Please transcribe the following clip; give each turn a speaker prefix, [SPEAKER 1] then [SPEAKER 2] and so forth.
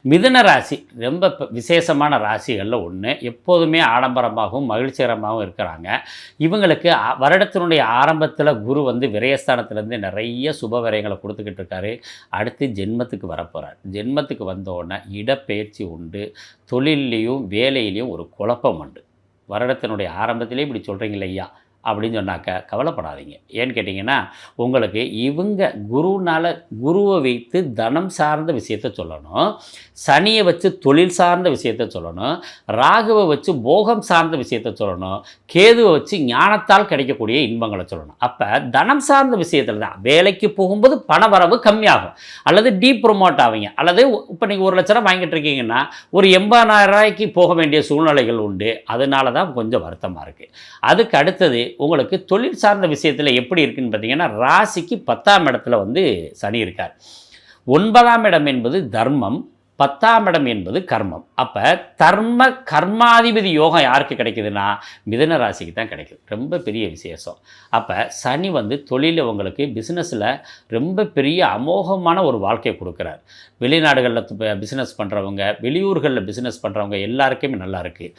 [SPEAKER 1] மிதுன ராசி ரொம்ப விசேஷமான ராசிகளில் ஒன்று. எப்போதுமே ஆடம்பரமாகவும் மகிழ்ச்சிகரமாகவும் இருக்கிறாங்க. இவங்களுக்கு வருடத்தினுடைய ஆரம்பத்தில் குரு வந்து விரயஸ்தானத்துலேருந்து நிறைய சுப விரயங்களை கொடுத்துக்கிட்டு இருக்காரு. அடுத்து ஜென்மத்துக்கு வரப்போகிறார். ஜென்மத்துக்கு வந்தோடனே இடப்பெயர்ச்சி உண்டு. தொழில்லையும் வேலையிலையும் ஒரு குழப்பம் உண்டு. வருடத்தினுடைய ஆரம்பத்திலே இப்படி சொல்கிறீங்களே ஐயா அப்படின்னு சொன்னாக்க கவலைப்படாதீங்க. ஏன்னு கேட்டிங்கன்னா, உங்களுக்கு இவங்க குருவை வைத்து தனம் சார்ந்த விஷயத்த சொல்லணும். சனியை வச்சு தொழில் சார்ந்த விஷயத்த சொல்லணும். ராகுவை வச்சு போகம் சார்ந்த விஷயத்த சொல்லணும். கேதுவை வச்சு ஞானத்தால் கிடைக்கக்கூடிய இன்பங்களை சொல்லணும். அப்போ தனம் சார்ந்த விஷயத்தில் தான் வேலைக்கு போகும்போது பண வரவு கம்மியாகும். அல்லது ப்ரொமோட் ஆவீங்க. அல்லது இப்போ நீங்கள் 1 லட்ச ரூபா வாங்கிட்டு இருக்கீங்கன்னா ஒரு 80,000 ரூபாய்க்கு போக வேண்டிய சூழ்நிலைகள் உண்டு. அதனால தான் கொஞ்சம் வருத்தமாக இருக்குது. அதுக்கு அடுத்தது உங்களுக்கு தொழில் சார்ந்த விஷயத்தில் எப்படி இருக்குன்னு பார்த்தீங்கன்னா, ராசிக்கு 10ஆம் இடத்துல வந்து சனி இருக்கார். 9ஆம் இடம் என்பது தர்மம், 10ஆம் இடம் என்பது கர்மம். அப்போ கர்மாதிபதி யோகம் யாருக்கு கிடைக்குதுன்னா மிதுன ராசிக்கு தான் கிடைக்குது. ரொம்ப பெரிய விசேஷம். அப்போ சனி வந்து தொழில் உங்களுக்கு பிஸ்னஸில் ரொம்ப பெரிய அமோகமான ஒரு வாழ்க்கையை கொடுக்குறார். வெளிநாடுகளில் பிஸ்னஸ் பண்ணுறவங்க, வெளியூர்களில் பிஸ்னஸ் பண்ணுறவங்க எல்லாருக்குமே நல்லா இருக்குது.